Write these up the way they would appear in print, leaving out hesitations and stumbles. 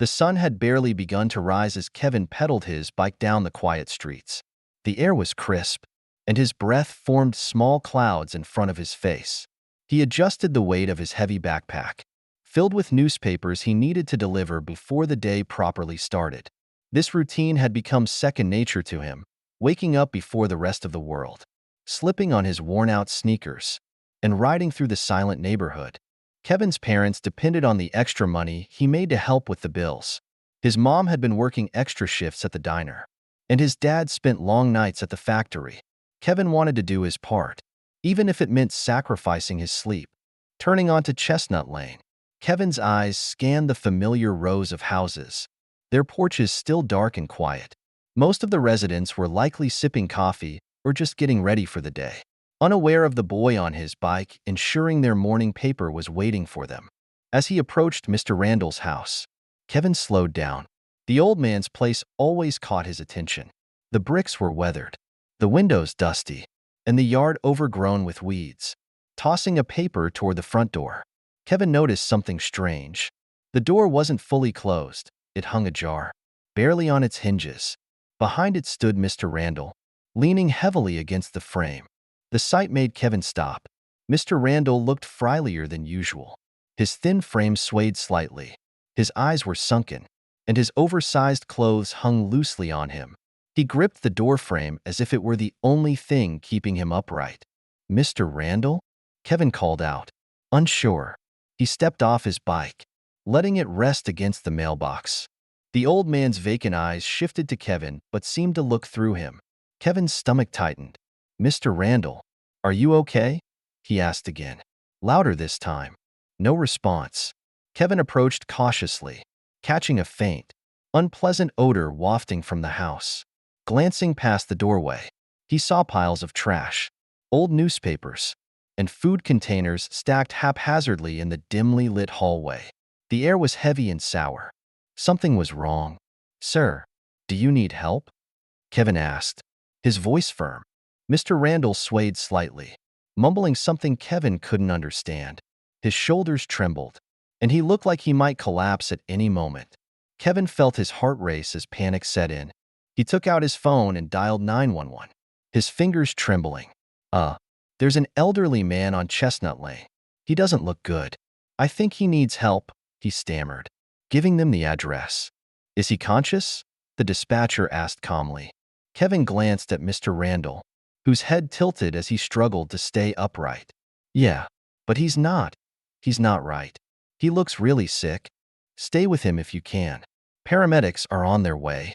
The sun had barely begun to rise as Kevin pedaled his bike down the quiet streets. The air was crisp, and his breath formed small clouds in front of his face. He adjusted the weight of his heavy backpack, filled with newspapers he needed to deliver before the day properly started. This routine had become second nature to him, waking up before the rest of the world, slipping on his worn-out sneakers, and riding through the silent neighborhood. Kevin's parents depended on the extra money he made to help with the bills. His mom had been working extra shifts at the diner, and his dad spent long nights at the factory. Kevin wanted to do his part, even if it meant sacrificing his sleep. Turning onto Chestnut Lane, Kevin's eyes scanned the familiar rows of houses, their porches still dark and quiet. Most of the residents were likely sipping coffee or just getting ready for the day, unaware of the boy on his bike, ensuring their morning paper was waiting for them. As he approached Mr. Randall's house, Kevin slowed down. The old man's place always caught his attention. The bricks were weathered, the windows dusty, and the yard overgrown with weeds. Tossing a paper toward the front door, Kevin noticed something strange. The door wasn't fully closed. It hung ajar, barely on its hinges. Behind it stood Mr. Randall, leaning heavily against the frame. The sight made Kevin stop. Mr. Randall looked frilier than usual. His thin frame swayed slightly. His eyes were sunken, and his oversized clothes hung loosely on him. He gripped the doorframe as if it were the only thing keeping him upright. "Mr. Randall?" Kevin called out, unsure. He stepped off his bike, letting it rest against the mailbox. The old man's vacant eyes shifted to Kevin but seemed to look through him. Kevin's stomach tightened. "Mr. Randall, are you okay?" he asked again, louder this time. No response. Kevin approached cautiously, catching a faint, unpleasant odor wafting from the house. Glancing past the doorway, he saw piles of trash, old newspapers, and food containers stacked haphazardly in the dimly lit hallway. The air was heavy and sour. Something was wrong. "Sir, do you need help?" Kevin asked, his voice firm. Mr. Randall swayed slightly, mumbling something Kevin couldn't understand. His shoulders trembled, and he looked like he might collapse at any moment. Kevin felt his heart race as panic set in. He took out his phone and dialed 911, his fingers trembling. There's an elderly man on Chestnut Lane. He doesn't look good. I think he needs help," he stammered, giving them the address. "Is he conscious?" the dispatcher asked calmly. Kevin glanced at Mr. Randall, whose head tilted as he struggled to stay upright. "Yeah, but he's not right. He looks really sick. Stay with him if you can. Paramedics are on their way."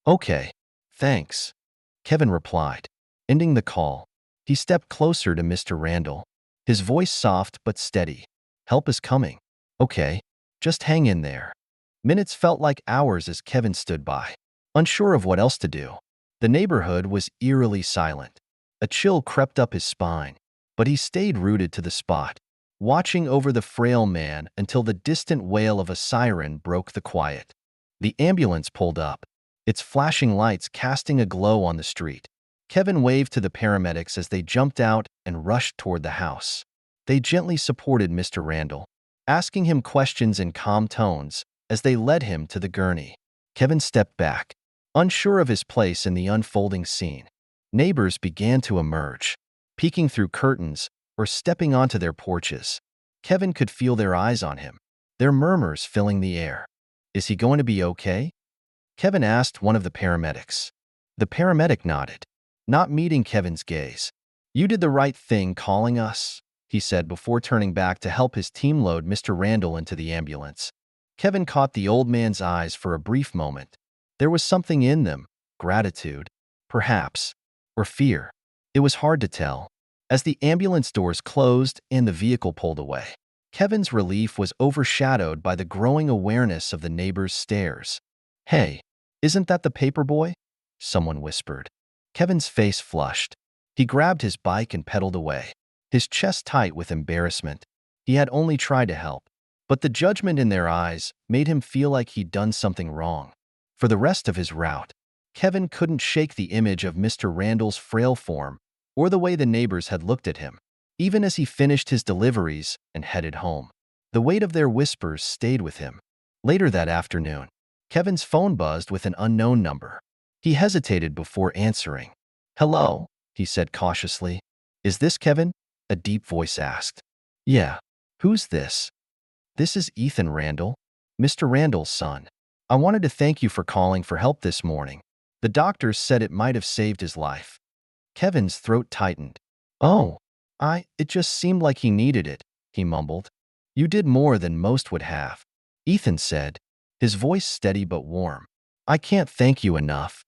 "Okay, thanks," Kevin replied, ending the call. He stepped closer to Mr. Randall, his voice soft but steady. "Help is coming. Okay, just hang in there." Minutes felt like hours as Kevin stood by, unsure of what else to do. The neighborhood was eerily silent. A chill crept up his spine, but he stayed rooted to the spot, watching over the frail man until the distant wail of a siren broke the quiet. The ambulance pulled up, its flashing lights casting a glow on the street. Kevin waved to the paramedics as they jumped out and rushed toward the house. They gently supported Mr. Randall, asking him questions in calm tones as they led him to the gurney. Kevin stepped back, unsure of his place in the unfolding scene. Neighbors began to emerge, peeking through curtains or stepping onto their porches. Kevin could feel their eyes on him, their murmurs filling the air. "Is he going to be okay?" Kevin asked one of the paramedics. The paramedic nodded, not meeting Kevin's gaze. "You did the right thing calling us," he said before turning back to help his team load Mr. Randall into the ambulance. Kevin caught the old man's eyes for a brief moment. There was something in them, gratitude, perhaps, or fear. It was hard to tell. As the ambulance doors closed and the vehicle pulled away, Kevin's relief was overshadowed by the growing awareness of the neighbor's stares. "Hey, isn't that the paper boy?" someone whispered. Kevin's face flushed. He grabbed his bike and pedaled away, his chest tight with embarrassment. He had only tried to help, but the judgment in their eyes made him feel like he'd done something wrong. For the rest of his route, Kevin couldn't shake the image of Mr. Randall's frail form or the way the neighbors had looked at him. Even as he finished his deliveries and headed home, the weight of their whispers stayed with him. Later that afternoon, Kevin's phone buzzed with an unknown number. He hesitated before answering. "Hello," he said cautiously. "Is this Kevin?" a deep voice asked. "Yeah. Who's this?" "This is Ethan Randall, Mr. Randall's son. I wanted to thank you for calling for help this morning. The doctors said it might have saved his life." Kevin's throat tightened. "Oh, it just seemed like he needed it," he mumbled. "You did more than most would have," Ethan said, his voice steady but warm. "I can't thank you enough."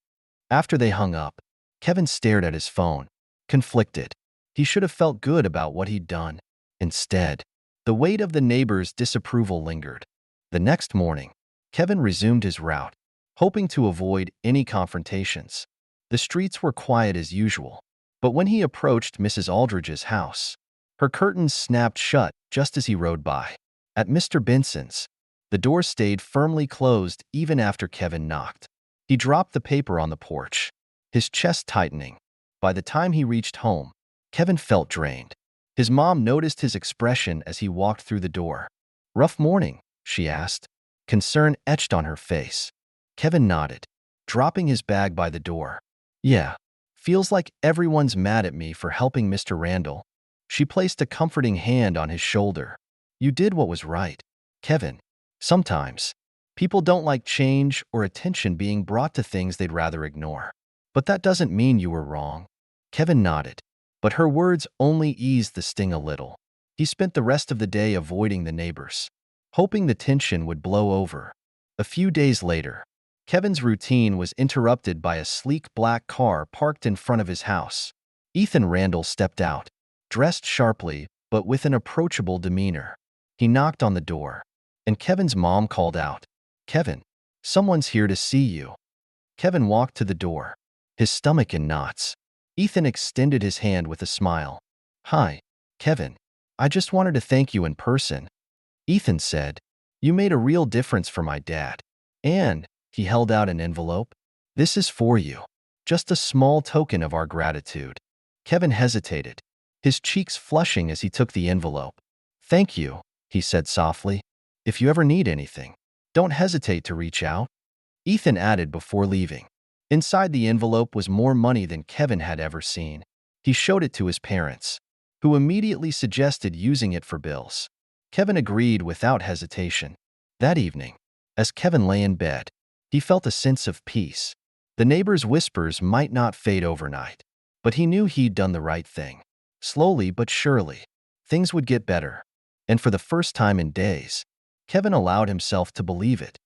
After they hung up, Kevin stared at his phone, conflicted. He should have felt good about what he'd done. Instead, the weight of the neighbors' disapproval lingered. The next morning, Kevin resumed his route, hoping to avoid any confrontations. The streets were quiet as usual, but when he approached Mrs. Aldridge's house, her curtains snapped shut just as he rode by. At Mr. Benson's, the door stayed firmly closed even after Kevin knocked. He dropped the paper on the porch, his chest tightening. By the time he reached home, Kevin felt drained. His mom noticed his expression as he walked through the door. "Rough morning?" she asked, concern etched on her face. Kevin nodded, dropping his bag by the door. "Yeah, feels like everyone's mad at me for helping Mr. Randall." She placed a comforting hand on his shoulder. "You did what was right, Kevin. Sometimes, people don't like change or attention being brought to things they'd rather ignore. But that doesn't mean you were wrong." Kevin nodded, but her words only eased the sting a little. He spent the rest of the day avoiding the neighbors, hoping the tension would blow over. A few days later, Kevin's routine was interrupted by a sleek black car parked in front of his house. Ethan Randall stepped out, dressed sharply but with an approachable demeanor. He knocked on the door, and Kevin's mom called out, "Kevin, someone's here to see you." Kevin walked to the door, his stomach in knots. Ethan extended his hand with a smile. "Hi, Kevin. I just wanted to thank you in person." Ethan said, "You made a real difference for my dad." And he held out an envelope. "This is for you. Just a small token of our gratitude." Kevin hesitated, his cheeks flushing as he took the envelope. "Thank you," he said softly. "If you ever need anything, don't hesitate to reach out." Ethan added before leaving. Inside the envelope was more money than Kevin had ever seen. He showed it to his parents, who immediately suggested using it for bills. Kevin agreed without hesitation. That evening, as Kevin lay in bed, he felt a sense of peace. The neighbors' whispers might not fade overnight, but he knew he'd done the right thing. Slowly but surely, things would get better. And for the first time in days, Kevin allowed himself to believe it.